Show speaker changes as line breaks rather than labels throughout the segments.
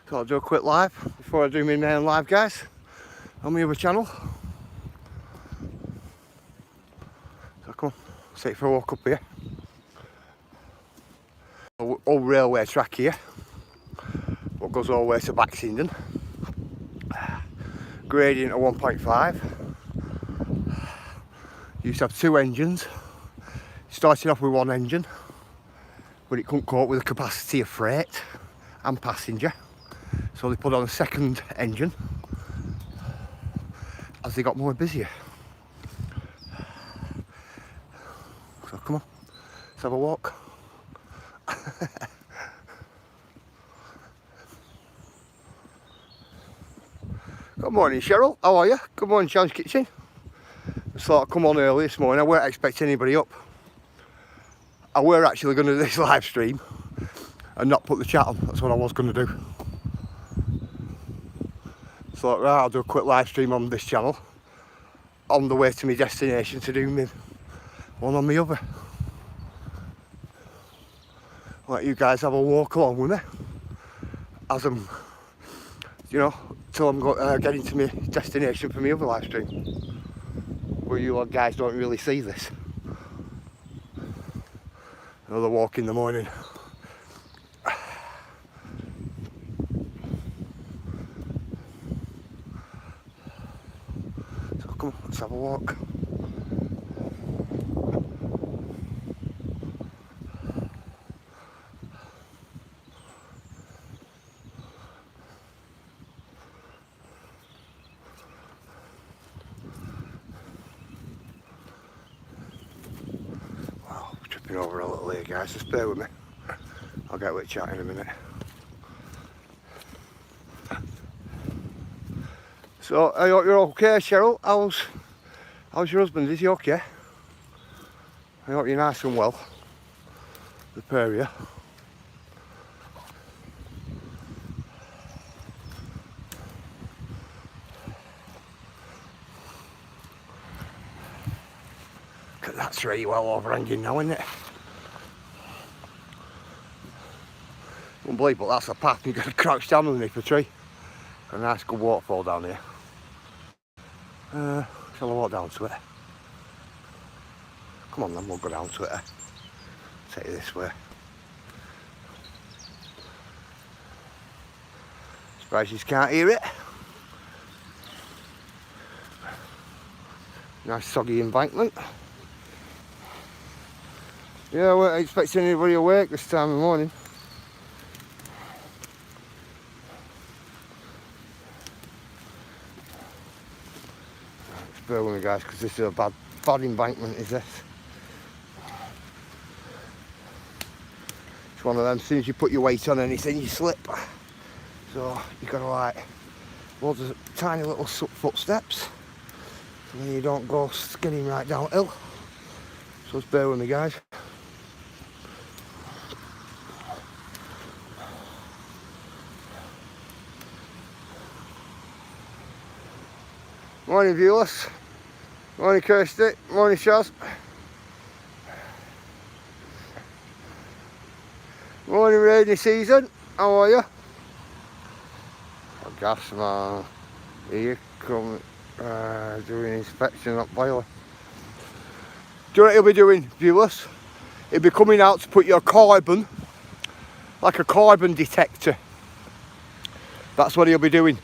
So I'll do a quick live before I do my main live, guys, on my other channel. So come on, let's take for a walk up here. Old railway track here, what goes all the way to Baxenden. Gradient at 1.5. Used to have two engines. Started off with one engine, but it couldn't cope with the capacity of freight and passenger. So they put on a second engine as they got more busier. So come on, let's have a walk. Good morning, Cheryl. How are you? Good morning, Challenge Kitchen. Just thought I'd come on early this morning. I weren't expecting anybody up. I were actually going to do this live stream and not put the chat on. That's what I was going to do. So right, I'll do a quick live stream on this channel on the way to my destination to do me one on my other. Let you guys have a walk along with me as I'm, you know, till I'm getting to my destination for my other live stream, where you guys don't really see this. Another walk in the morning. So come on, let's have a walk. Tripping over a little here, guys, just bear with me. I'll get with chat in a minute. So I hope you're okay, Cheryl. How's your husband? Is he okay? I hope you're nice and well. The pair of you. That's really well overhanging now, isn't it? Unbelievable, that's a path. You've got to crouch down underneath a tree. Got a nice good waterfall down here. Shall I walk down to it? Come on then, we'll go down to it. Take it this way. Surprised you can't hear it. Nice soggy embankment. Yeah, I weren't expecting anybody awake this time of the morning. Just bear with me, guys, because this is a bad embankment, is this? It's one of them, as soon as you put your weight on anything, you slip. So you've got to like, loads of tiny little footsteps, so then you don't go skidding right downhill. So just bear with me, guys. Morning, viewers. Morning, Kirsty. Morning, Shaz. Morning, rainy season. How are you? Oh, gas man. Here you come. Doing inspection at boiler. Do you know what he'll be doing, viewers? He'll be coming out to put your carbon, like a carbon detector. That's what he'll be doing.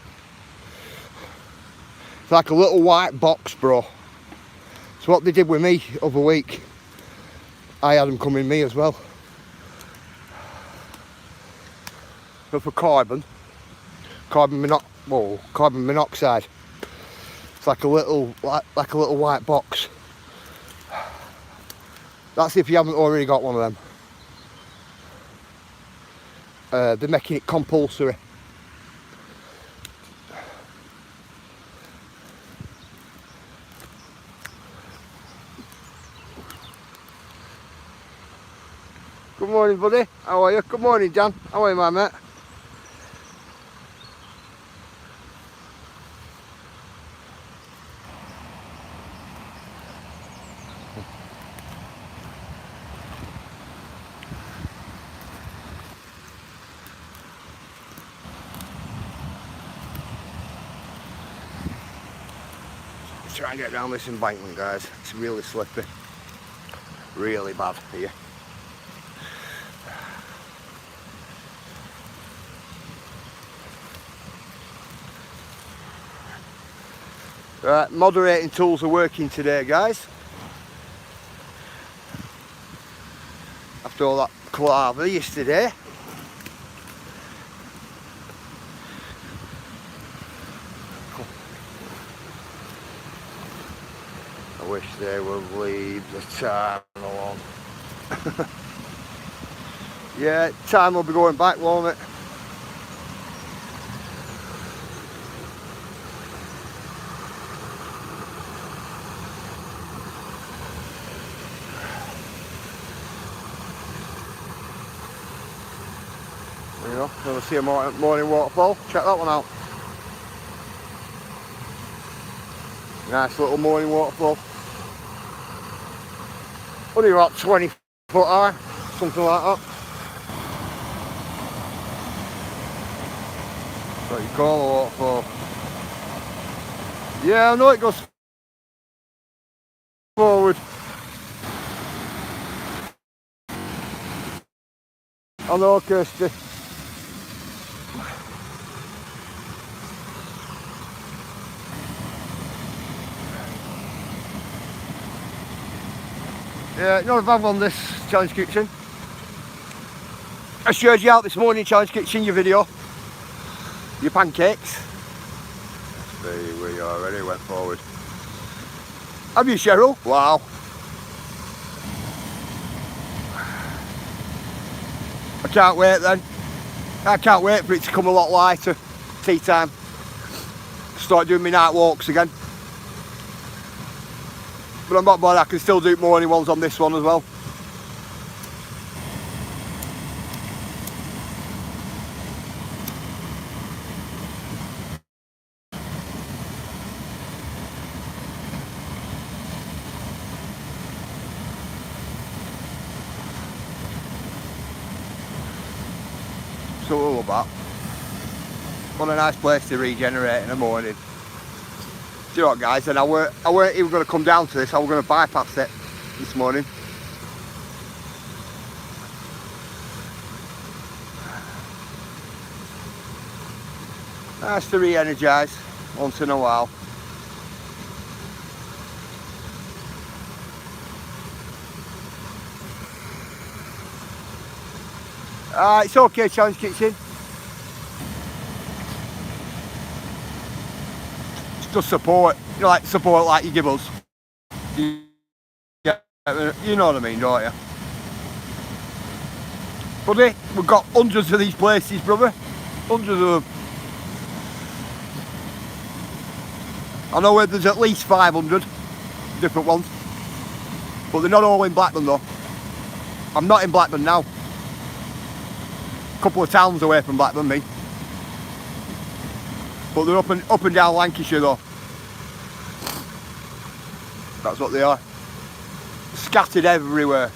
It's like a little white box, bro. So what they did with me other week, I had them come in me as well. But for carbon monoxide. It's like a little white box. That's if you haven't already got one of them. They're making it compulsory. Good morning, buddy. How are you? Good morning, Dan. How are you, my mate? Try and get down this embankment, guys. It's really slippy. Really bad here. Right, moderating tools are working today, guys. After all that palaver yesterday. I wish they would leave the time alone. Yeah, time will be going back, won't it? You know, want to see a morning waterfall? Check that one out. Nice little morning waterfall. Only about 20 foot high, something like that. What you call a waterfall. Yeah, I know it goes forward. I know, Kirsty. Yeah, not a bad one, this Challenge Kitchen. I showed you out this morning, Challenge Kitchen, your video. Your pancakes. See, we already went forward. Have you, Cheryl? Wow. I can't wait then. I can't wait for it to come a lot lighter. Tea time. Start doing my night walks again. But I'm not bothered, I can still do morning ones on this one as well. So we'll love that. What a nice place to regenerate in the morning. Do you know what, guys, and I weren't even going to come down to this, I was going to bypass it this morning. Nice to re-energise once in a while. It's okay, Challenge Kitchen. Just support, you know, like support like you give us. Yeah, you know what I mean, don't you? Buddy, we've got hundreds of these places, brother. Hundreds of them. I know where there's at least 500 different ones. But they're not all in Blackburn though. I'm not in Blackburn now. A couple of towns away from Blackburn, me. But they're up and down Lancashire though. That's what they are. Scattered everywhere.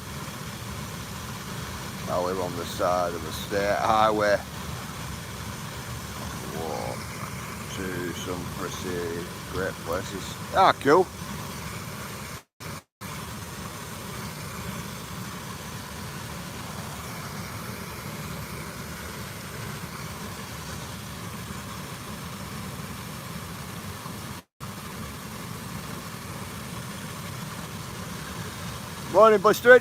I live on the side of the state highway. Walk to some pretty great places. Ah, cool. Morning, Buster.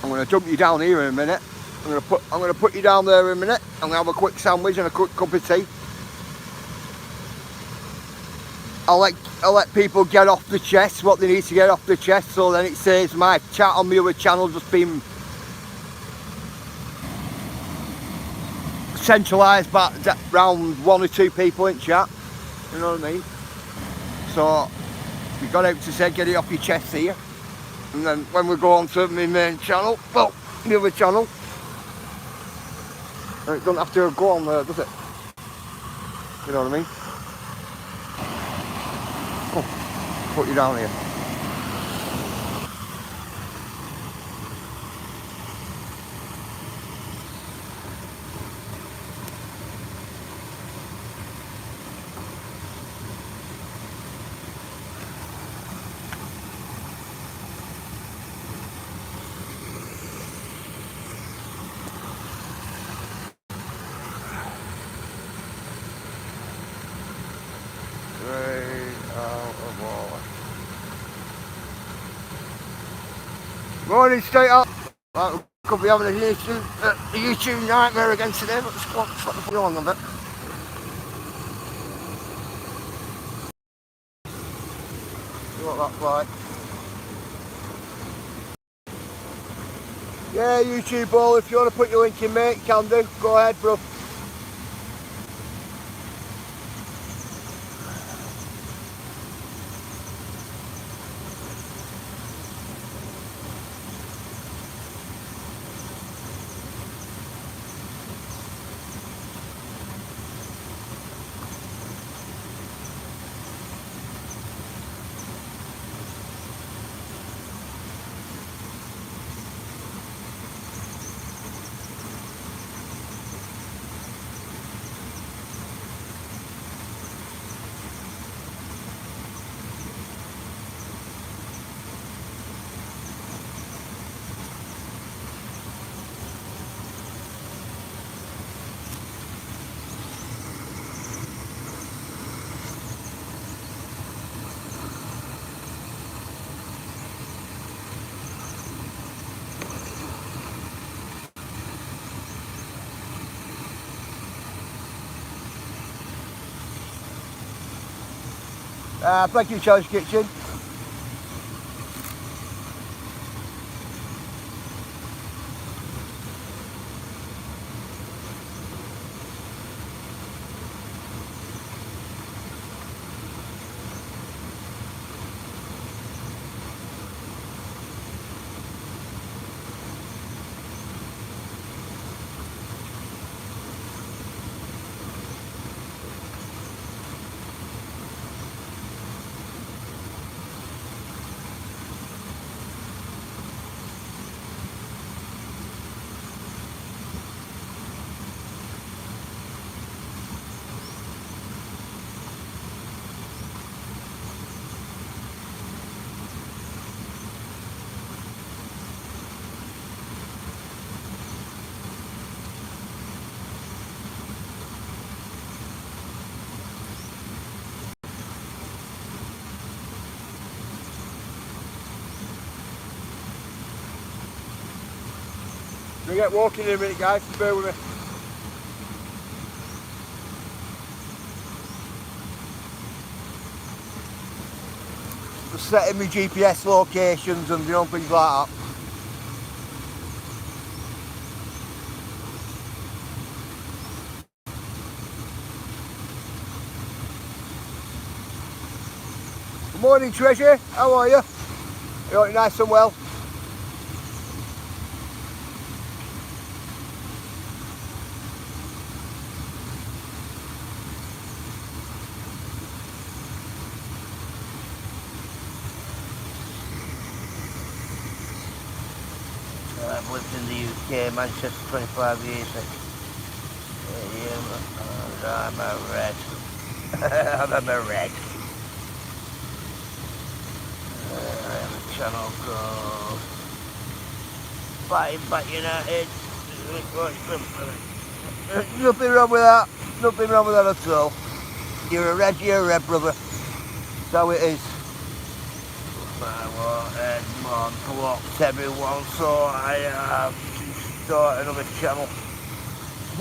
I'm going to dump you down here in a minute. I'm going to put you down there in a minute. I'm going to have a quick sandwich and a quick cup of tea. I'll let people get off the chest what they need to get off the chest, so then it saves my chat on the other channel just being centralised back round 1 or 2 people in chat. You know what I mean? So we got out to say get it off your chest here, and then when we go on to my main channel, well, the other channel, it doesn't have to go on there, does it? You know what I mean? Oh, put you down here. Morning, straight up. Well, we could be having a YouTube nightmare again today, but just want to put on a bit. See what that's like. Yeah, YouTube all. If you want to put your link in, mate, you can do. Go ahead, bro. Thank you, Charles Kitchen. We get walking in a minute, guys. Bear with me. Just setting my GPS locations and things like that. Good morning, Treasure. How are you? You looking nice and well? I've lived in the UK, Manchester, 25 years. I'm a red. I'm a red. Channel called Fighting Back United. Nothing wrong with that. Nothing wrong with that at all. You're a red, brother. That's how it is. My water man blocked everyone, so I have to start another channel.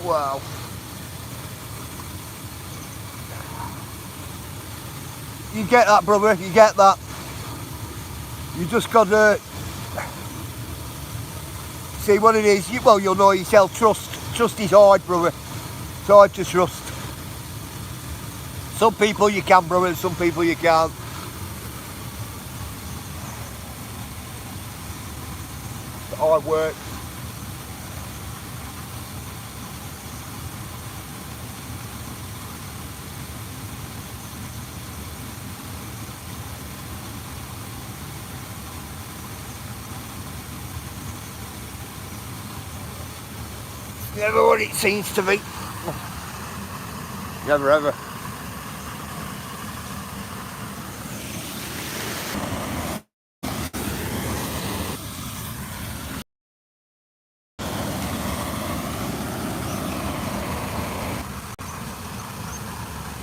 Wow. You get that, brother, you get that. You just got to see what it is. Well, you'll know yourself. Trust is hard, brother. It's hard to trust. Some people you can, brother, and some people you can't. It's hard work. Never what it seems to be. Never ever.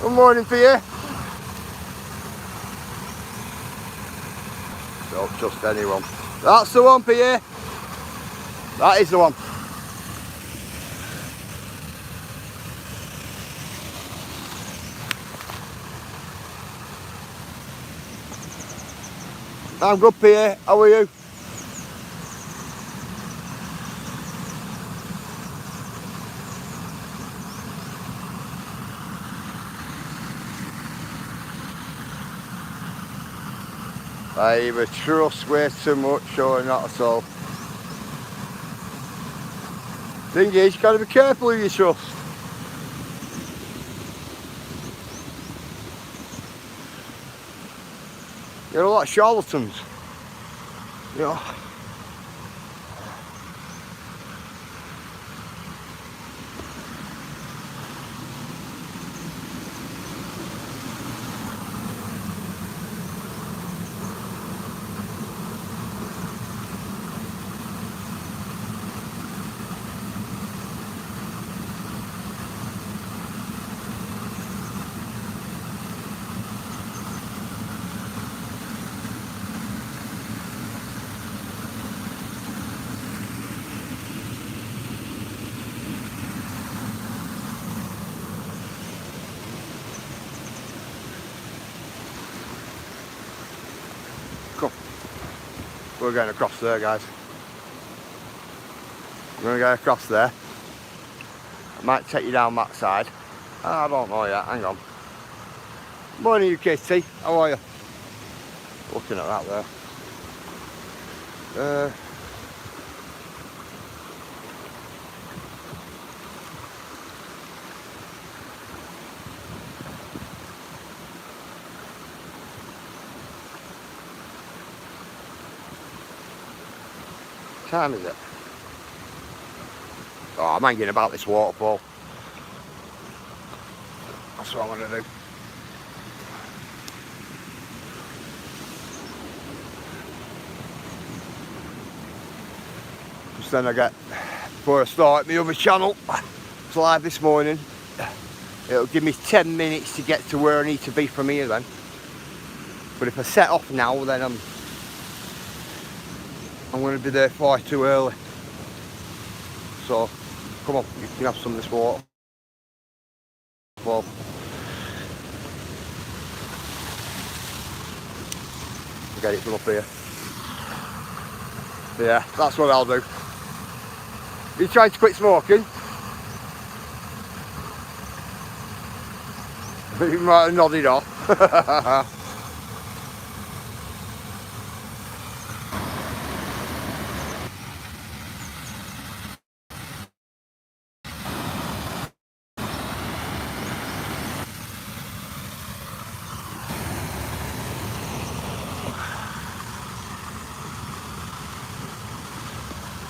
Good morning for you. Don't trust anyone. That's the one, Pierre. That is the one. I'm good, Pierre. How are you? I either trust way too much or not at all. Thing is, you gotta be careful who you trust. There are a lot of charlatans. You know. Come. We're going across there, guys. We're going to go across there. I might take you down that side. I don't know yet, hang on. Morning, you Kitty. How are you? Looking at that there. What time is it? Oh, I'm hanging about this waterfall. That's what I'm going to do. Just then I get, before I start my other channel, it's live this morning. It'll give me 10 minutes to get to where I need to be from here then. But if I set off now, then I'm going to be there far too early. So, come on, you can have some of this water. Well, get it from up here. Yeah, that's what I'll do. You trying to quit smoking? You might have nodded off.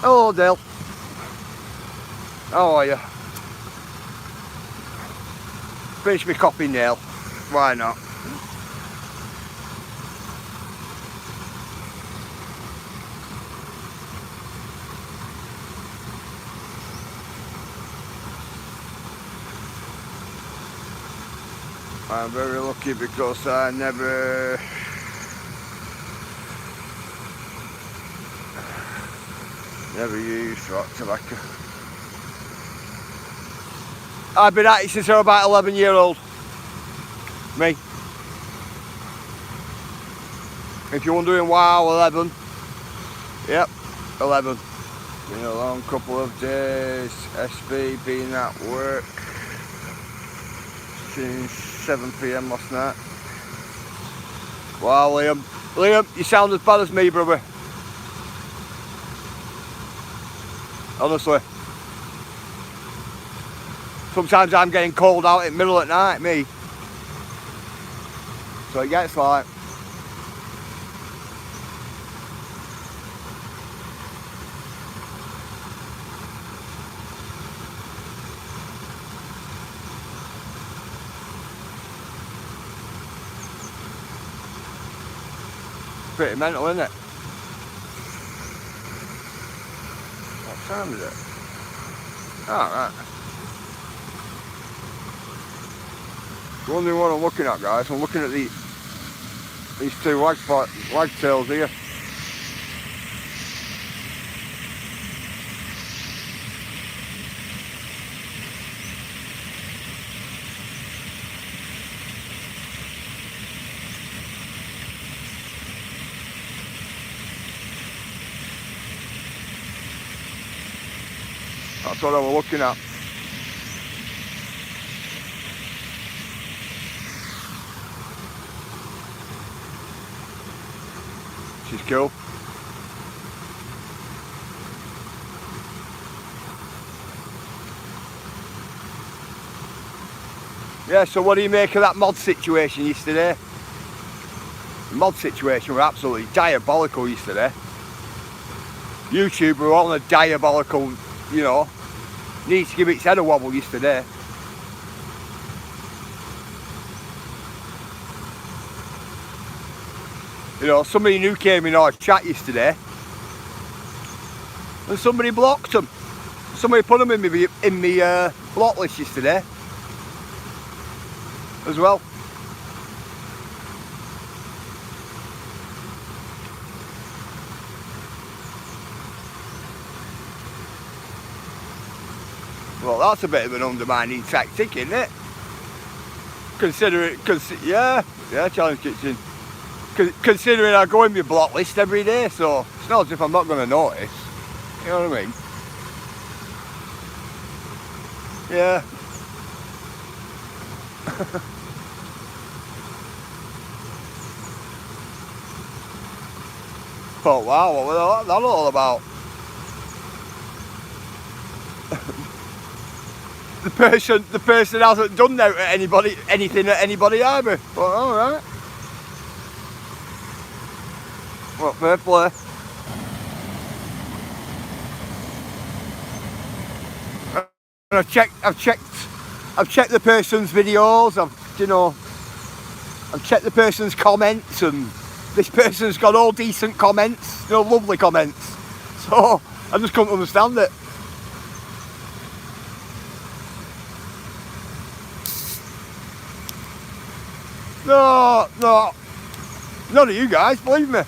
Hello, Dale. How are you? Finish my coffee nail. Why not? I'm very lucky because I never used rock tobacco. I've been at it since I was about 11-year-old. Me. If you're wondering why 11, yep, 11. Been a long couple of days. SB been at work since 7 PM last night. Wow, Liam, you sound as bad as me, brother. Honestly. Sometimes I'm getting called out in the middle of the night, me. So it gets like... pretty mental, isn't it? What time is it? Alright. Wondering what I'm looking at, guys. I'm looking at these two wagtails here. That's what I was looking at. Which is cool. Yeah, so what do you make of that mod situation yesterday? The mod situation were absolutely diabolical yesterday. YouTube were on a diabolical, you know, needs to give its head a wobble yesterday. You know, somebody new came in our chat yesterday and somebody blocked them. Somebody put them in me block list yesterday as well. Well, that's a bit of an undermining tactic, isn't it? Yeah, Challenge Kitchen. Considering I go in my block list every day, so it's not as if I'm not going to notice. You know what I mean? Yeah. Oh wow, what was that all about? the person hasn't done anything at anybody either. But alright. Well, fair play. I've checked the person's videos. I've checked the person's comments, and this person's got all decent comments, lovely comments. So I just couldn't understand it. No, none of you guys, believe me.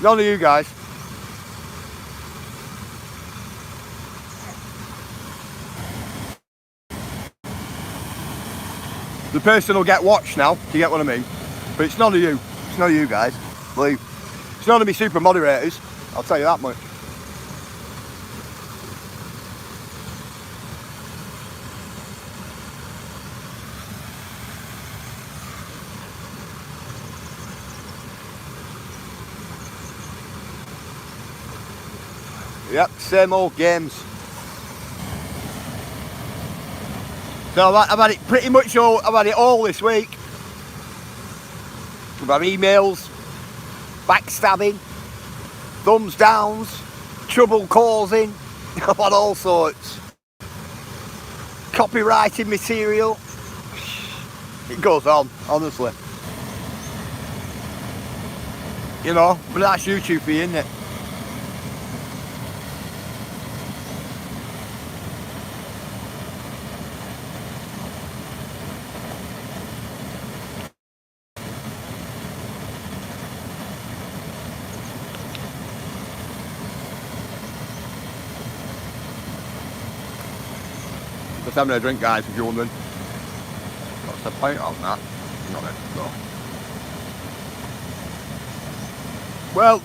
None of you guys. The person will get watched now, do you get what I mean? But it's none of you. It's none of you guys, believe. It's none of me super moderators, I'll tell you that much. Yep, same old games. So I've had it pretty much all. I've had it all this week. I've had emails, backstabbing, thumbs downs, trouble causing. I've had all sorts. Copyrighted material. It goes on, honestly. You know, but that's YouTube for you, isn't it? Just having a drink, guys, if you're wondering. What's the point of that? Not it, no. Well,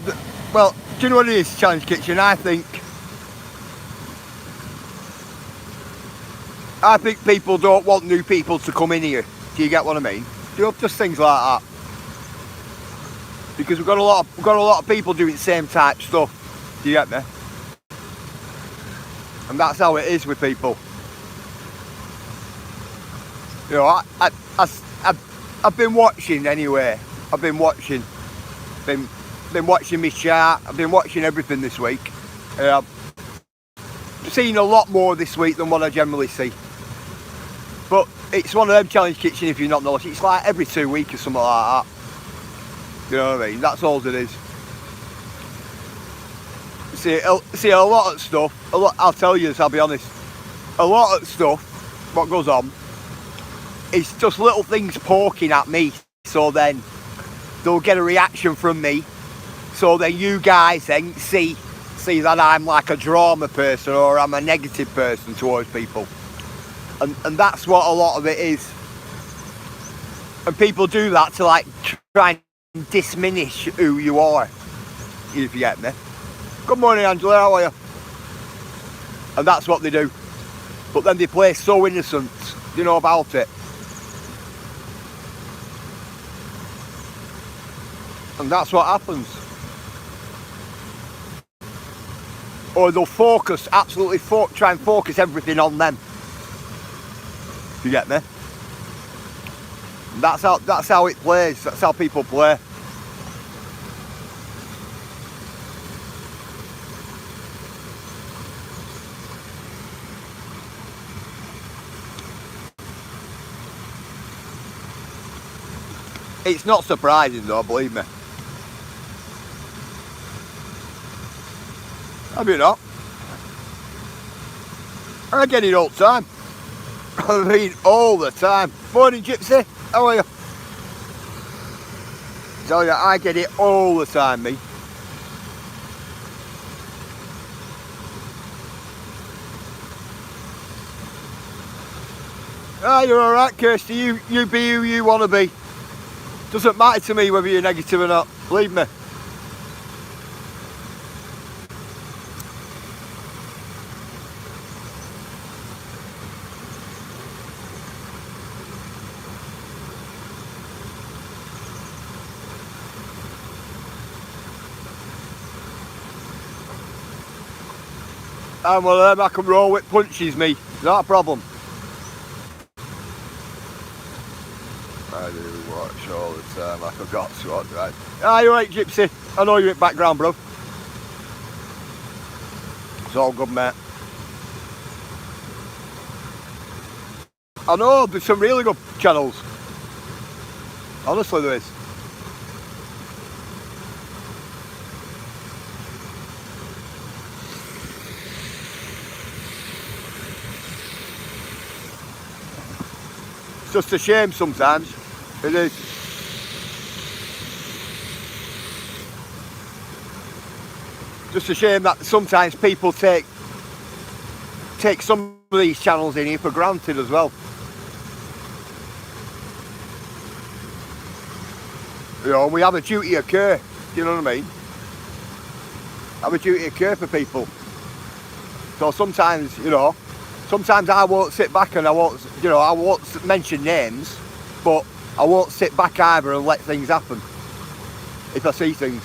do you know what it is, Challenge Kitchen? I think people don't want new people to come in here. Do you get what I mean? Just things like that. Because we've got a lot of people doing the same type stuff. Do you get me? And that's how it is with people. You know, I've been watching anyway. I've been watching my chart. I've been watching everything this week. I've seen a lot more this week than what I generally see. But it's one of them, Challenge Kitchen, if you're not noticed. It's like every 2 weeks or something like that. You know what I mean? That's all it is. See a lot of stuff. I'll tell you this, I'll be honest. A lot of stuff, what goes on, is just little things poking at me. So then they'll get a reaction from me. So then you guys then see that I'm like a drama person or I'm a negative person towards people. And that's what a lot of it is. And people do that to like try and diminish who you are, if you get me.
good morning Angela, how are you? And that's what they do. But then they play so innocent, you know, about it. And that's what happens. Or they'll focus, absolutely try and focus everything on them. You get me? And that's how it plays, that's how people play. It's not surprising though, believe me. Have you not? I get it all the time. I mean, all the time. Morning, Gypsy. How are you? Tell you, I get it all the time, me. Ah, you're all right, Kirsty. You be who you want to be. Doesn't matter to me whether you're negative or not. Believe me. I'm one of them, I can roll with punches, me. Not a problem. I do watch all the time, I forgot to what, right? Ah, you're right, Gypsy. I know you're in background, bro. It's all good, mate. I know, there's some really good channels. Honestly, there is. It's just a shame sometimes. It is. Just a shame that sometimes people take some of these channels in here for granted as well. You know, we have a duty of care. You know what I mean? Have a duty of care for people. So sometimes, you know, sometimes I won't sit back and I won't mention names, but I won't sit back either and let things happen if I see things.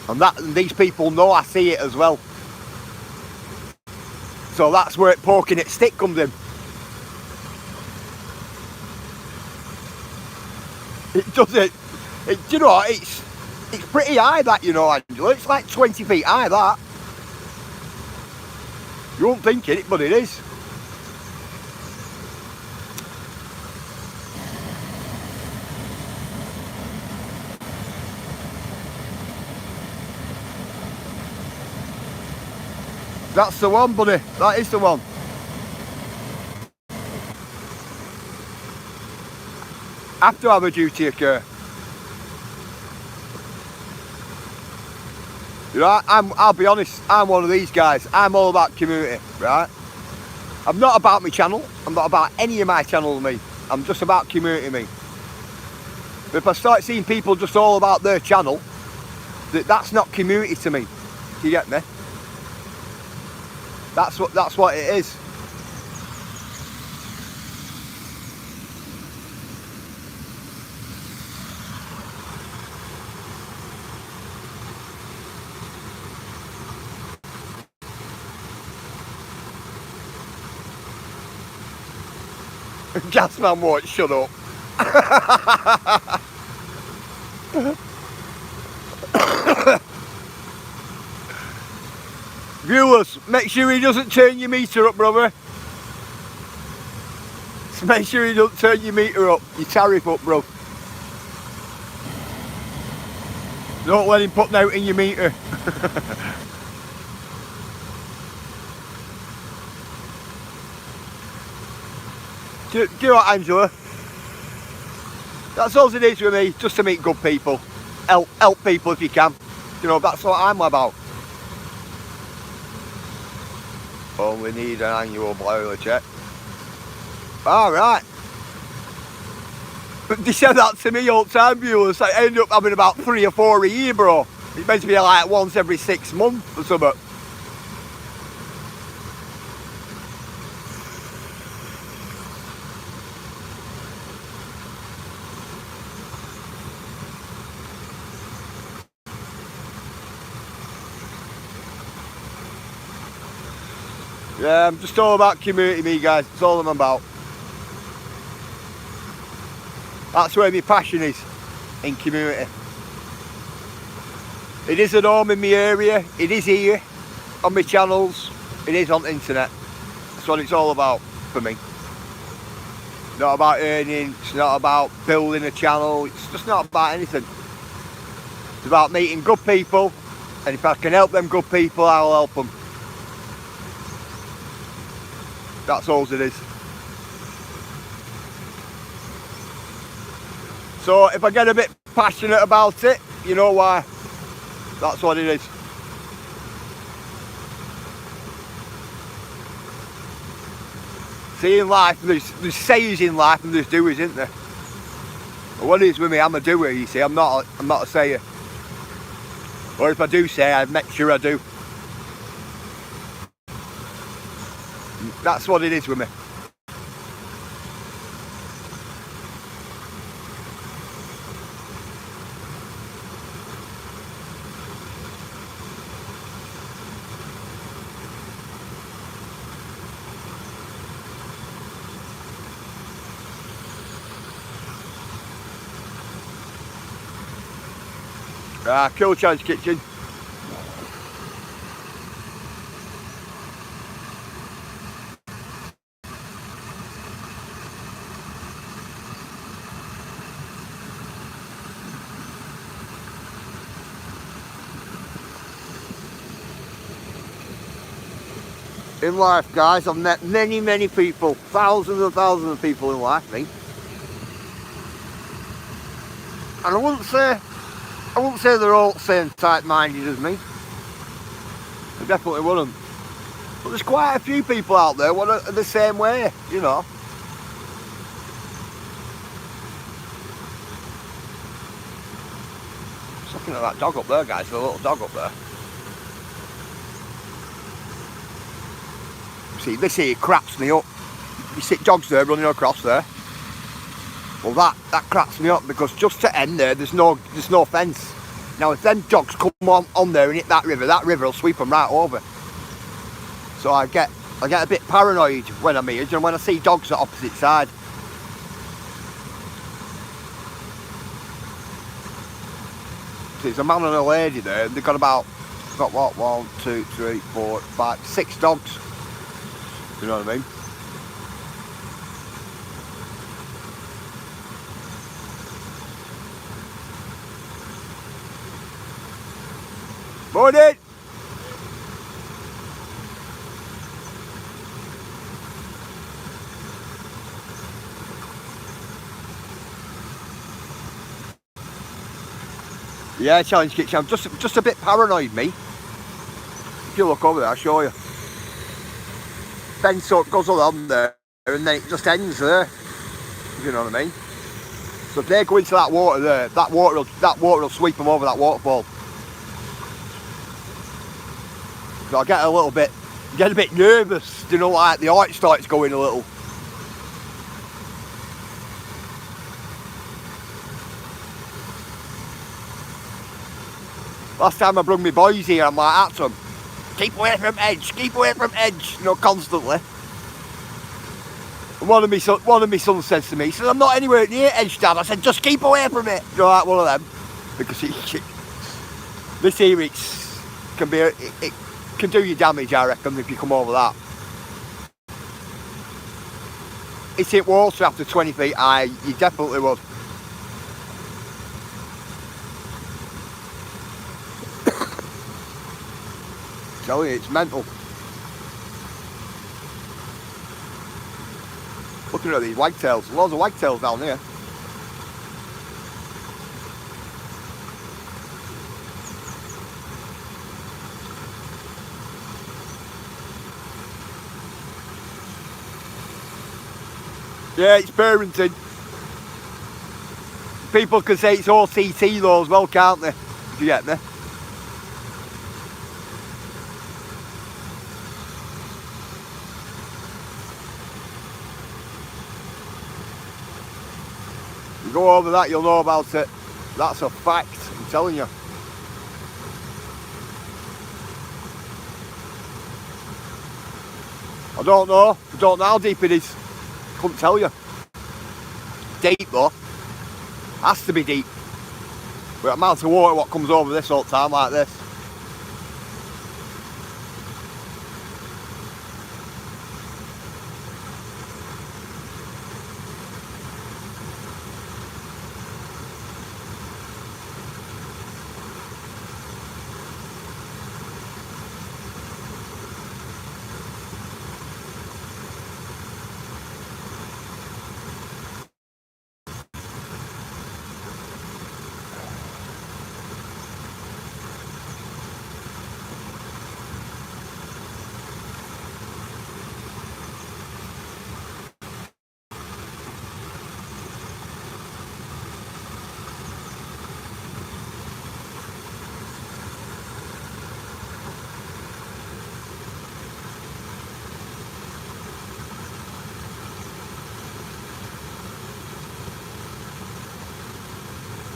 And these people know I see it as well. So that's where poking at stick comes in. It does it. You know, it's pretty high that, you know, Angela. It's like 20 feet high, that. You won't think it, but it is. That's the one, buddy. That is the one. Have to have a duty of care. You know, I'll be honest, I'm one of these guys. I'm all about community, right? I'm not about my channel. I'm not about any of my channels, me. I'm just about community, me. But if I start seeing people just all about their channel, that's not community to me. Do you get me? That's what it is. Gasman won't shut up. Viewers, make sure he doesn't turn your meter up, brother. So make sure he doesn't turn your meter up, your tariff up, bro. Don't let him put out in your meter. Do you know what, Angela? That's all it is with me, just to meet good people. Help people if you can. You know, that's what I'm about. Only need an annual boiler check. Alright. They said that to me all the time, viewers. I end up having about 3 or 4 a year, bro. It's meant to be like once every 6 months or something. Yeah, I'm just all about community, me guys. It's all I'm about. That's where my passion is, in community. It is at home in my area. It is here, on my channels. It is on the internet. That's what it's all about for me. Not about earning. It's not about building a channel. It's just not about anything. It's about meeting good people, and if I can help them good people, I'll help them. That's all it is. So if I get a bit passionate about it, you know why. That's what it is. See, in life, there's sayings in life and there's doers, isn't there? But what it is with me, I'm a doer, you see. I'm not a sayer. Or if I do say, I make sure I do. That's what it is with me. Cool Challenge Kitchen. In life, guys, I've met many people, thousands and thousands of people in life, me. And I wouldn't say they're all the same type-minded as me. I definitely wouldn't. But there's quite a few people out there what are the same way, you know. Just looking at that dog up there, guys, the little dog up there. See, this here craps me up. You see dogs there running across there. Well, that craps me up because just to end there, there's no fence. Now, if them dogs come on there and hit that river will sweep them right over. So I get a bit paranoid when I'm here, and when I see dogs at opposite side. See, there's a man and a lady there, and they've got what, 1, 2, 3, 4, 5, 6 dogs. You know what I mean? Morning! Yeah, Challenge Kitchen. I'm just a bit paranoid, me. If you look over there, I'll show you. Fence up goes along there, and then it just ends there. If you know what I mean. So if they go into that water there, that water will sweep them over that waterfall. So I get a bit nervous, you know, like the heart starts going a little. Last time I brung my boys here, I'm like that to them. Keep away from edge, you know, constantly. And one of my sons says to me, he says, I'm not anywhere near edge, Dad. I said, just keep away from it. You know, like one of them. Because this here, it can do you damage, I reckon, if you come over that. It's hit water after 20 feet high, you definitely would. Tell you, it's mental. Looking at these wagtails, loads of wagtails down here. Yeah, it's parenting. People can say it's OCT though as well, can't they? If you get me. go over that, you'll know about it. That's a fact, I'm telling you. I don't know how deep it is. Couldn't tell you. Deep though. Has to be deep. With the amount of water what comes over this all the time like this.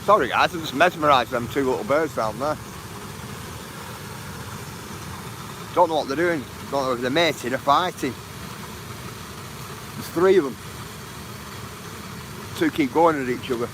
Sorry guys, I just mesmerised them two little birds down there. Don't know what they're doing. Don't know if they're mating or fighting. There's three of them. Two keep going at each other.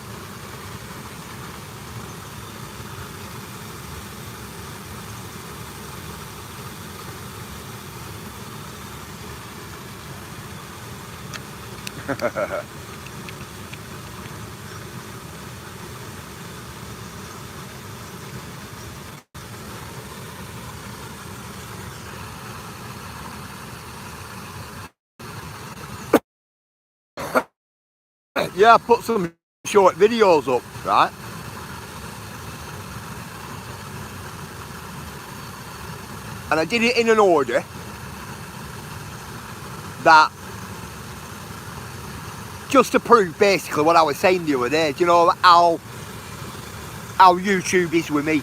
Yeah, I put some short videos up, right? And I did it in an order that just to prove basically what I was saying the other day. Do you know how YouTube is with me?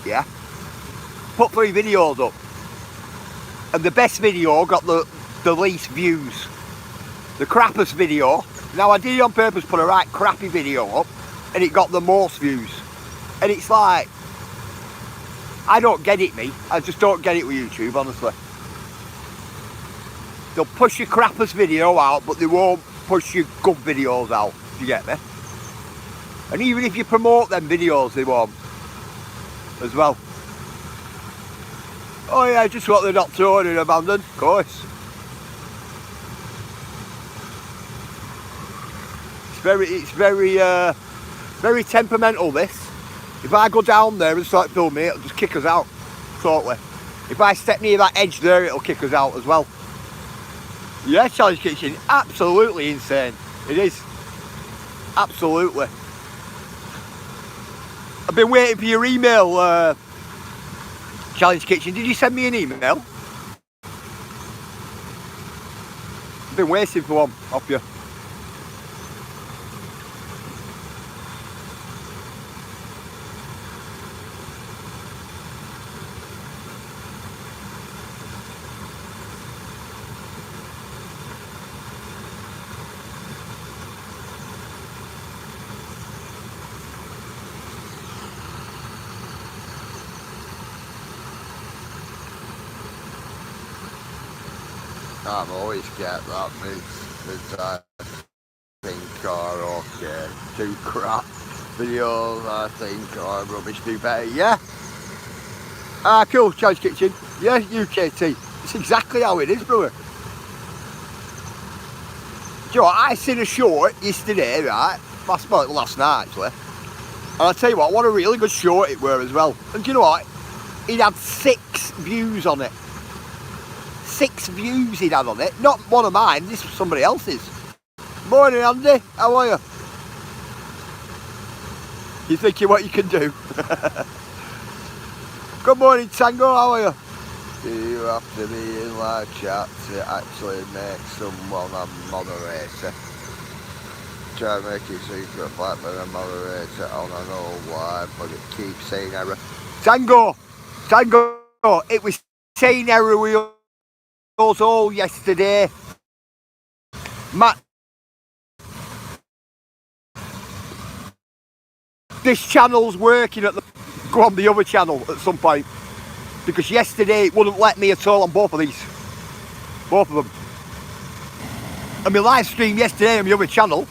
Yeah. Put 3 videos up, and the best video got the least views. The crappiest video. Now I did it on purpose, put a right crappy video up, and it got the most views. And it's like, I don't get it, me. I just don't get it with YouTube, honestly. They'll push your crappiest video out, but they won't push your good videos out, if you get me. And even if you promote them videos, they won't, as well. Oh yeah, just what the doctor ordered, abandoned, of course. It's very temperamental, this. If I go down there and start filming, it'll just kick us out, totally. If I step near that edge there, it'll kick us out as well. Yeah, Challenge Kitchen, absolutely insane. It is. Absolutely. I've been waiting for your email, Challenge Kitchen. Did you send me an email? I've been waiting for one off you. I've always get that with I think are okay. 2 crap videos I think are rubbish, do better, yeah? Ah, cool, Challenge Kitchen. Yeah, UKT. It's exactly how it is, brother. Do you know what, I seen a short yesterday, right? Last night actually. And I'll tell you what a really good short it were as well. And do you know what? It had 6 views on it. 6 views he'd had on it. Not one of mine, this was somebody else's. Morning Andy, how are you? You thinking what you can do? Good morning Tango, how are you? Do you have to be in live chat to actually make someone a moderator? Try to make it secret flat with a moderator on an old wire, but it keeps saying error. Tango, it was saying error with us all yesterday. Matt, this channel's working at the go on the other channel at some point, because yesterday it wouldn't let me at all on both of these, both of them. And my live stream yesterday on the other channel,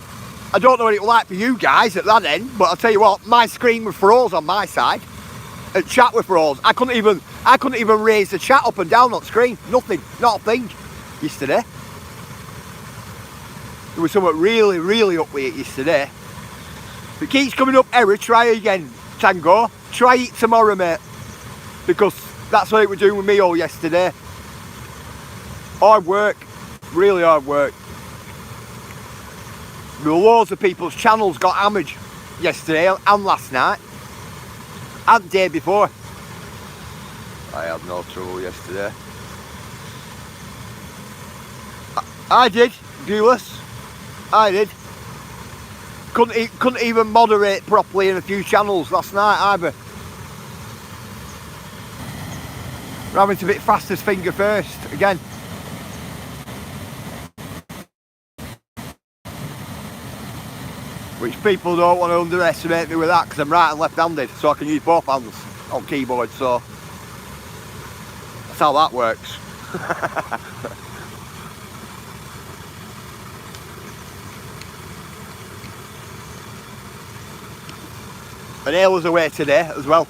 I don't know what it was like for you guys at that end, but I'll tell you what, my screen was froze on my side, and chat was froze. I couldn't even raise the chat up and down on screen. Nothing, not a thing yesterday. There was something really, really up with it yesterday. If it keeps coming up error, try again, Tango. Try it tomorrow, mate. Because that's what it was doing with me all yesterday. Hard work, really hard work. Loads of people's channels got hammered yesterday and last night. And the day before. I had no trouble yesterday. I did, viewers. I did. Couldn't even moderate properly in a few channels last night either. We're having to bit fastest finger first again. Which people don't want to underestimate me with that, because I'm right and left-handed, so I can use both hands on keyboard, so that's how that works. And Ayla's away today as well.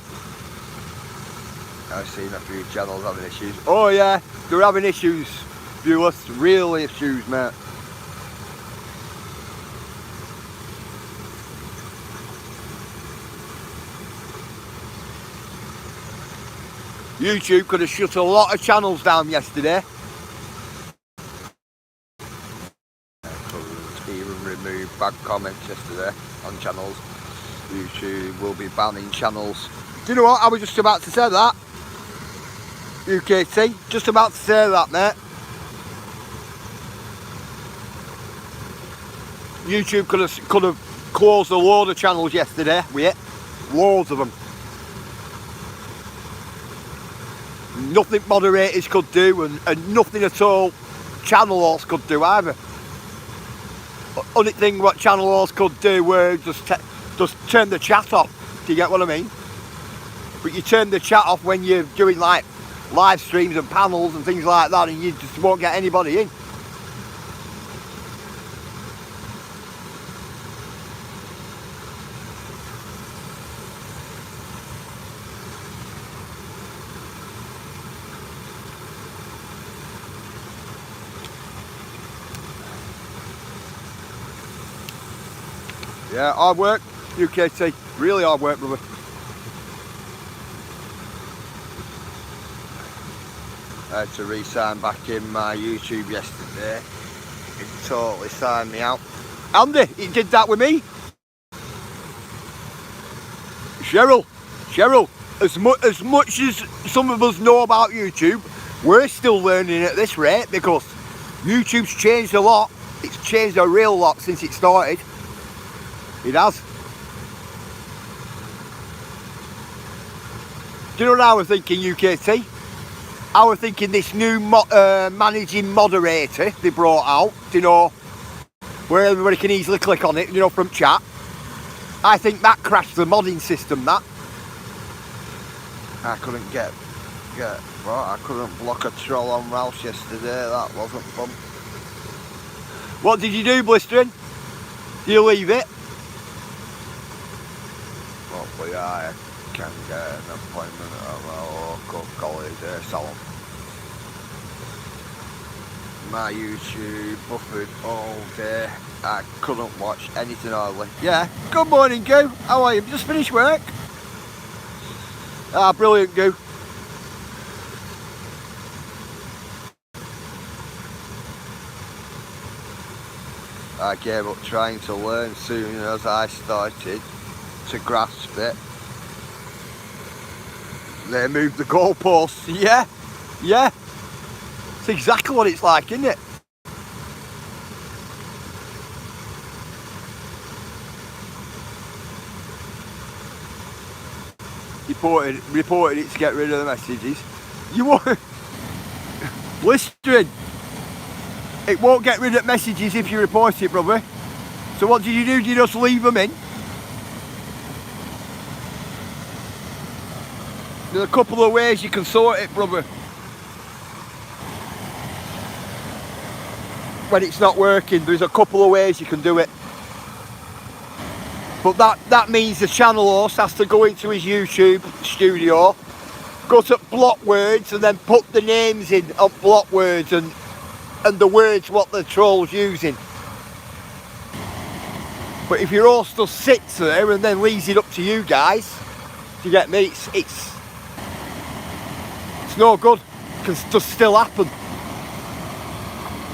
I've seen a few channels having issues. Oh yeah, they're having issues, viewers, real issues, mate. YouTube could have shut a lot of channels down yesterday. Couldn't even remove bad comments yesterday on channels. YouTube will be banning channels. Do you know what? I was just about to say that. UKT, just about to say that, mate. YouTube could have closed a load of channels yesterday with it. Loads of them. Nothing moderators could do, and nothing at all channel hosts could do either. Only thing what channel hosts could do were just turn the chat off. Do you get what I mean? But you turn the chat off when you're doing like live streams and panels and things like that, and you just won't get anybody in. Yeah, hard work, UKT. Really hard work, brother. I had to re-sign back in my YouTube yesterday. It totally signed me out. Andy, he did that with me. Cheryl, as much as some of us know about YouTube, we're still learning at this rate, because YouTube's changed a lot. It's changed a real lot since it started. It has. Do you know what I was thinking, UKT? I was thinking this new managing moderator they brought out, you know, where everybody can easily click on it, you know, from chat. I think that crashed the modding system, that. I couldn't I couldn't block a troll on Rouse yesterday, that wasn't fun. What did you do, Blistering? Did you leave it? Hopefully I can get an appointment at a local college salon. My YouTube buffered all day. I couldn't watch anything hardly. Yeah, good morning, Goo. How are you? Just finished work? Ah, brilliant, Goo. I gave up trying to learn soon as I started to grasp it. They moved the goalposts. Yeah, yeah. It's exactly what it's like, isn't it? Reported it to get rid of the messages. You won't. Blistering. It won't get rid of messages if you report it, brother. So what did you do? Did you just leave them in? There's a couple of ways you can sort it, brother. When it's not working, there's a couple of ways you can do it. But that means the channel host has to go into his YouTube studio, go to block words and then put the names in of block words and the words what the troll's using. But if your host just sits there and then leaves it up to you guys, do you get me? It's no good. It can just still happen.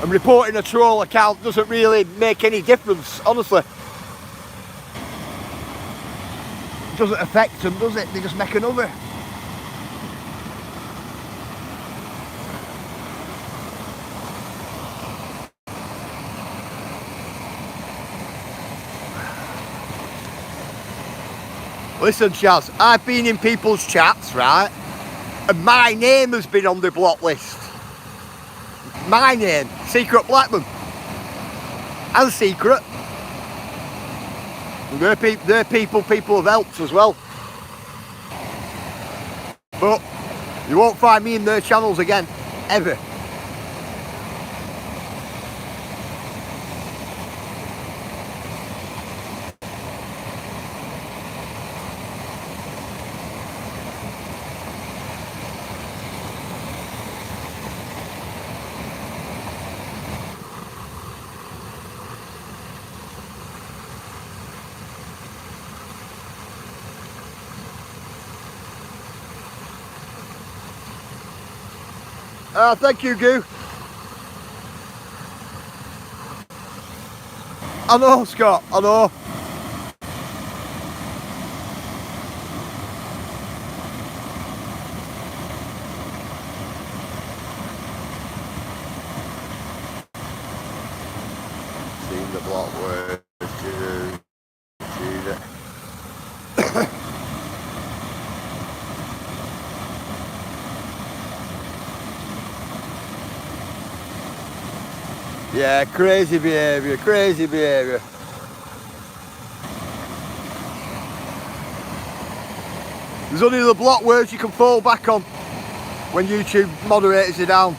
And reporting a troll account doesn't really make any difference, honestly. It doesn't affect them, does it? They just make another. Listen, Chaz, I've been in people's chats, right? And my name has been on the block list. My name, Secret Blackman. And Secret. And they're people have helped as well. But you won't find me in their channels again, ever. Thank you, Goo. I know, Scott, I know. Seen the block word to read it. Yeah, crazy behaviour, crazy behaviour. There's only the block words you can fall back on when YouTube moderators you down.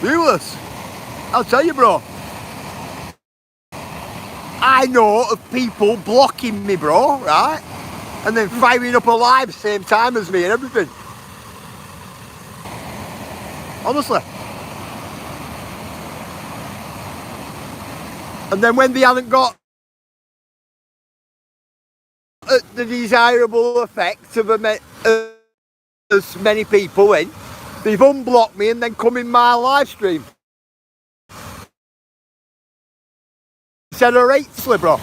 Viewers, I'll tell you, bro. I know of people blocking me, bro, right? And then firing up a live same time as me and everything. Honestly. And then when they haven't got the desirable effect of as many people in, they've unblocked me and then come in my live stream. Said a rate slip, bro.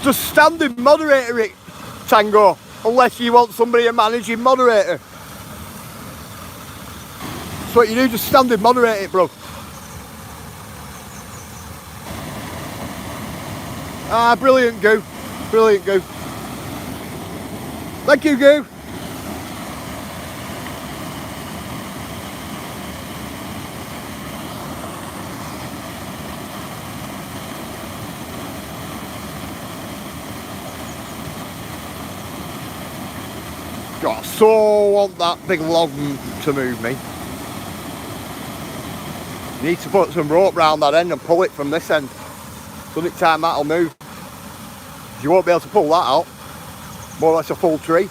Just standing moderator it, Tango, unless you want somebody a managing moderator. That's what you do, just standing moderate it, bro. Ah, brilliant, Goo. Brilliant, Goo. Thank you, Goo. God, I so want that big log to move me. You need to put some rope round that end and pull it from this end. Some time that'll move. You won't be able to pull that out. More or less a full tree.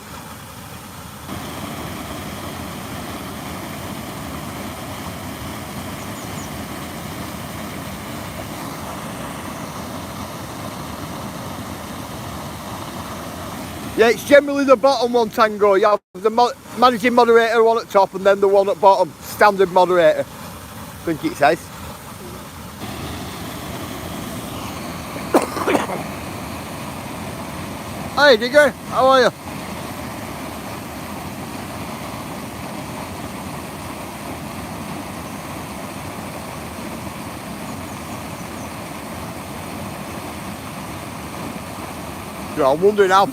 Yeah, it's generally the bottom one, Tango. You have the managing moderator one at top and then the one at bottom, standard moderator, I think it says. Hey Digger, how are you? You know, I'm wondering how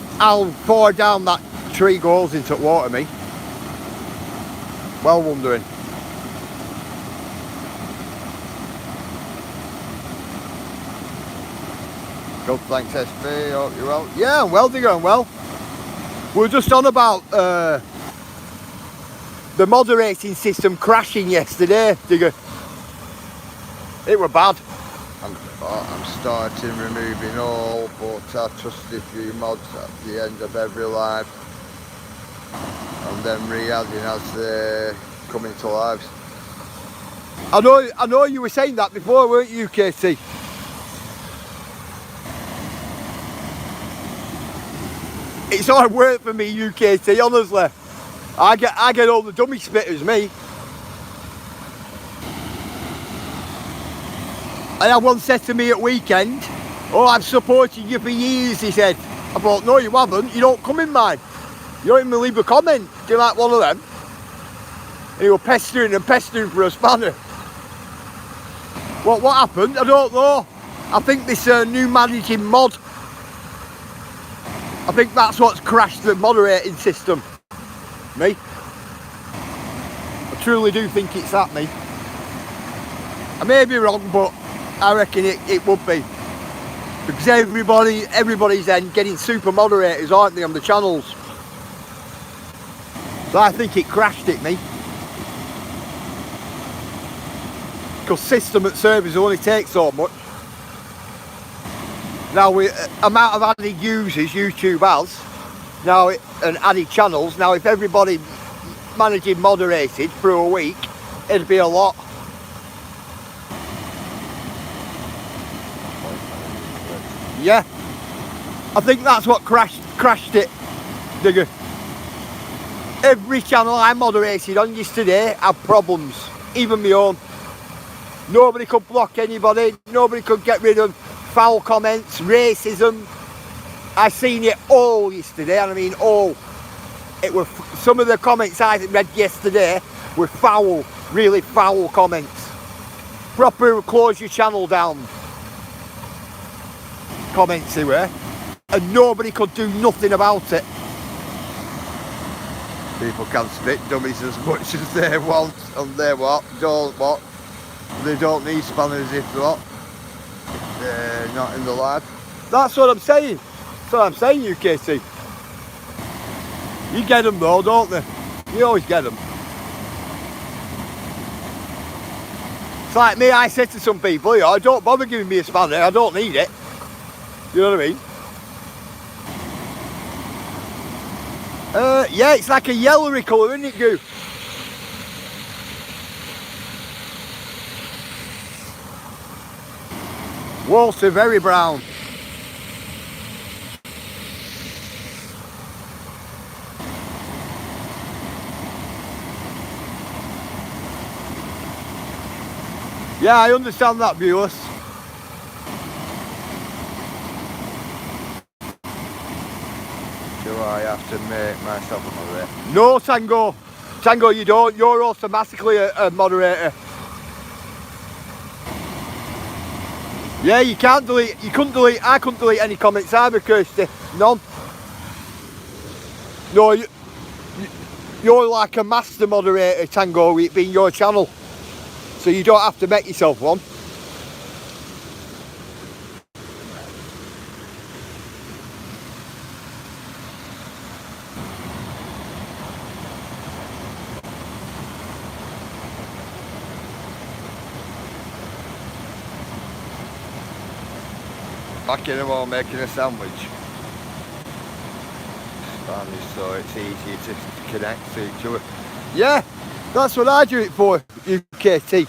far down that tree goes into the water, me. Well wondering.
Good, thanks SB, hope you're well.
Yeah, I'm well, Digger, I'm well. We were just on about the moderating system crashing yesterday, Digger. It were bad.
I'm starting removing all but I trusted few mods at the end of every live and then re-adding as they come into lives.
I know you were saying that before, weren't you, KT? It's hard work for me, UKT, honestly. I get all the dummy spitters, me. I had one said to me at weekend, "Oh, I've supported you for years," he said. I thought, no, you haven't. You don't come in mine. You don't even leave a comment. Do you like one of them? And he was pestering and pestering for a spanner. What happened? I don't know. I think this new managing mod, I think that's what's crashed the moderating system. Me. I truly do think it's that, me. I may be wrong, but I reckon it would be. Because everybody's then getting super moderators, aren't they, on the channels? So I think it crashed it, me. Because system at servers only takes so much. Now, with amount of added users YouTube has, now and added channels, now if everybody managing moderated for a week, it'd be a lot. Yeah, I think that's what crashed it, Digger. Every channel I moderated on yesterday had problems, even my own. Nobody could block anybody, nobody could get rid of foul comments, racism. I seen it all yesterday, and I mean all. It were some of the comments I read yesterday were foul, really foul comments. Proper close your channel down comments they were, and nobody could do nothing about it.
People can spit dummies as much as they want and they don't what. They don't need spanners if they're not in the live.
That's what I'm saying. That's what I'm saying, UKT. You get them though, don't they? You always get them. It's like me, I said to some people, you know, don't bother giving me a spanner, I don't need it. You know what I mean? Yeah, it's like a yellowy colour, isn't it, Goo? Walter, very brown. Yeah, I understand that, viewers.
Do I have to make myself a moderator?
No, Tango. Tango, you don't. You're automatically a moderator. Yeah, you can't delete. You couldn't delete. I couldn't delete any comments either, Kirsty. None. No, you're like a master moderator, Tango, it being your channel. So you don't have to make yourself one.
Back in the wall making a sandwich. Spanish, so it's easier to connect to each other.
Yeah, that's what I do it for, UKT.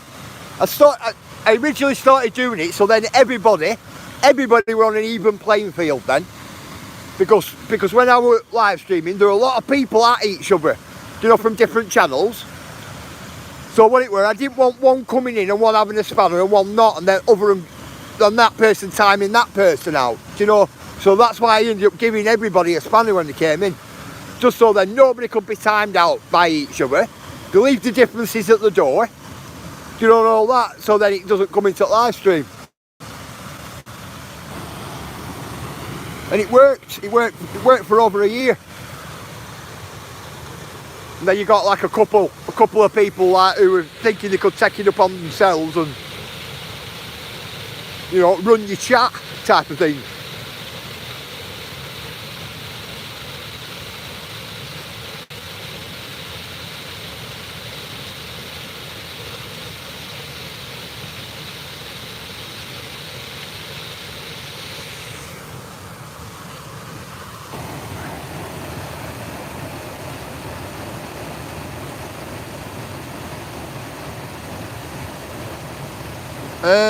I originally started doing it so then everybody were on an even playing field then. Because when I were live streaming, there were a lot of people at each other, you know, from different channels. So what it were, I didn't want one coming in and one having a spanner and one not, and then than that person timing that person out, you know. So that's why I ended up giving everybody a spanner when they came in, just so that nobody could be timed out by each other. They leave the differences at the door, you know, and all that, so then it doesn't come into live stream. And it worked. It worked for over a year. And then you got like a couple of people like who were thinking they could take it upon themselves and, you know, run your chat type of thing.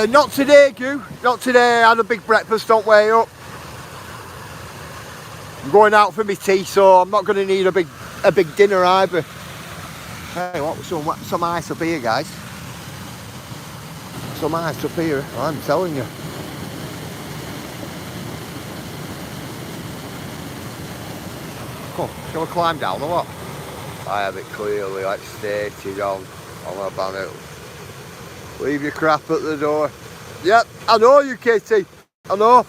Not today, Gu. Not today. I had a big breakfast, don't weigh up. I'm going out for my tea, so I'm not going to need a big dinner either. Hey, what? Some ice up here, guys. Some ice up here. I'm telling you. Come on, shall we climb down or what? I have it clearly like stated on my banner. Leave your crap at the door. Yep, I know you, Kitty. I know.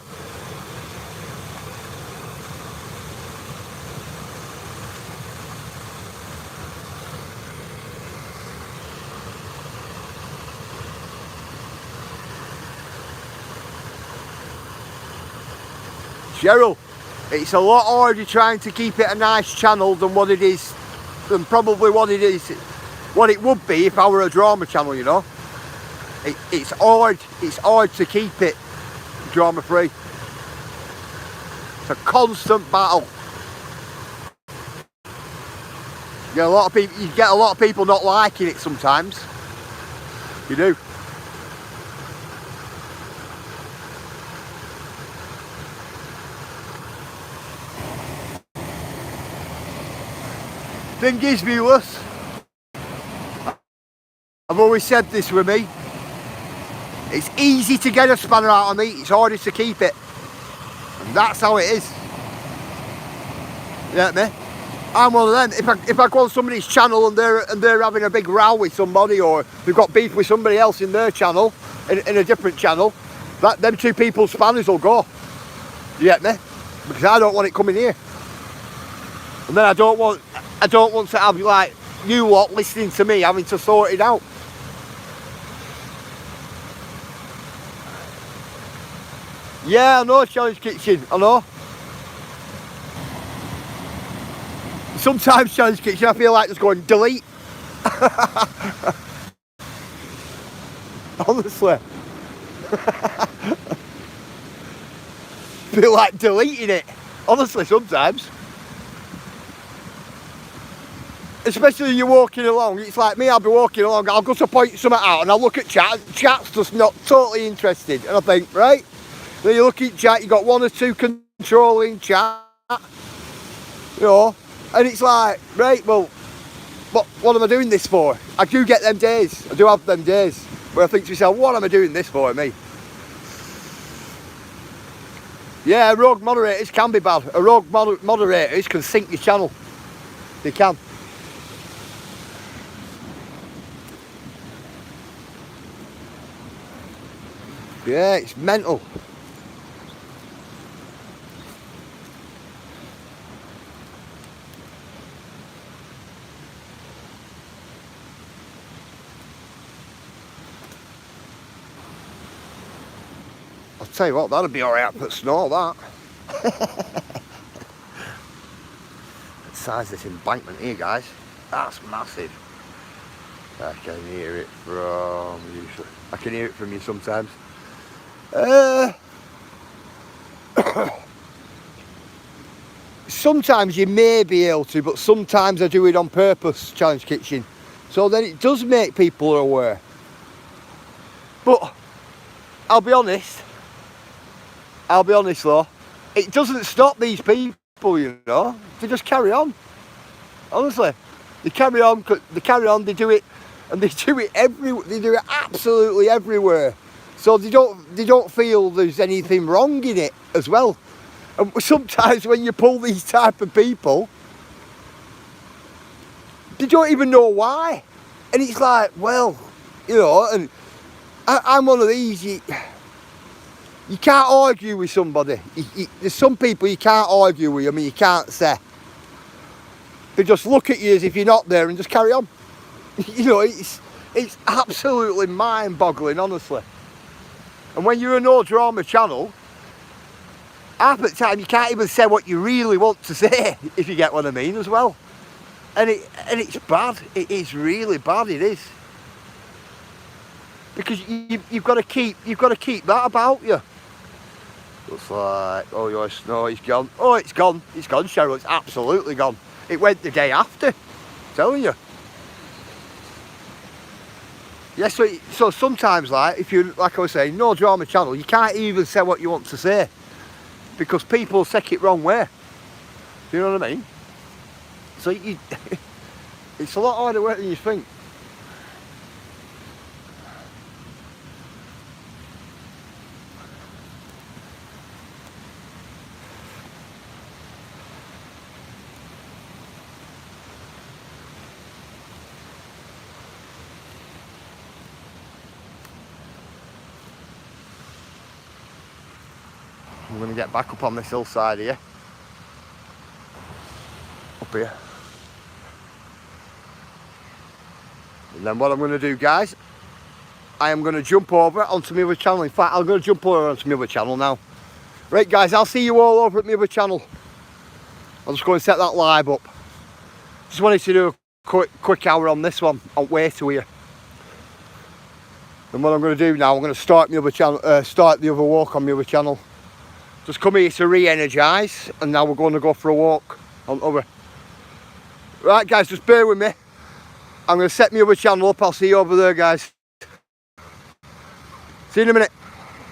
Cheryl, it's a lot harder trying to keep it a nice channel than what it is, than probably what it would be if I were a drama channel, you know. It's hard to keep it drama free. It's a constant battle. You get a lot of people not liking it sometimes. You do. Thing is, viewers, I've always said this with me. It's easy to get a spanner out of meat, it's harder to keep it. And that's how it is. You get me? I'm one of them. If I go on somebody's channel and they're having a big row with somebody, or they've got beef with somebody else in their channel, in a different channel, them two people's spanners will go. You get me? Because I don't want it coming here. And then I don't want to have like you lot listening to me having to sort it out. Yeah, I know, Challenge Kitchen, I know. Sometimes, Challenge Kitchen, I feel like just going delete. Honestly. Feel like deleting it. Honestly, sometimes. Especially you're walking along, it's like me, I'll be walking along, I'll go to point something out and I'll look at chat's just not totally interested. And I think, right, then you look at chat, you've got one or two controlling chat, you know, and it's like, right, well, what am I doing this for? I do get them days, I do have them days, where I think to myself, what am I doing this for, me? Yeah, rogue moderators can be bad. A rogue moderators can sink your channel. They can. Yeah, it's mental. I'll tell you what, that'll be alright for snow, that. The size of this embankment here, guys, that's massive. I can hear it from you. I can hear it from you sometimes. Sometimes you may be able to, but sometimes I do it on purpose, Challenge Kitchen. So then it does make people aware. But I'll be honest though, it doesn't stop these people, you know. They just carry on. Honestly, they carry on, they do it, and they do it absolutely everywhere. So they don't feel there's anything wrong in it as well. And sometimes when you pull these type of people, they don't even know why. And it's like, well, you know, and I'm one of these, You can't argue with somebody. There's some people you can't argue with. I mean, you can't say. They just look at you as if you're not there and just carry on. You know, it's absolutely mind-boggling, honestly. And when you're a no drama channel, half the time you can't even say what you really want to say, if you get what I mean, as well. And it's bad. It is really bad. It is. Because you've got to keep that about you. It's like, oh yes, no, it's gone. Oh, it's gone. It's gone, Cheryl. It's absolutely gone. It went the day after. I'm telling you. Yeah, so sometimes, like, if you, like I was saying, no drama channel, you can't even say what you want to say because people take it wrong way. Do you know what I mean? So it's a lot harder work than you think. I'm going to get back up on this hillside here. Up here. And then what I'm going to do, guys, I am going to jump over onto my other channel. In fact, I'm going to jump over onto my other channel now. Right, guys, I'll see you all over at my other channel. I'll just go and set that live up. Just wanted to do a quick hour on this one, on way to here. And what I'm going to do now, I'm going to start my other channel, start the other walk on my other channel. Just come here to re-energise, and now we're going to go for a walk on over. Right, guys, just bear with me. I'm going to set my other channel up. I'll see you over there, guys. See you in a minute.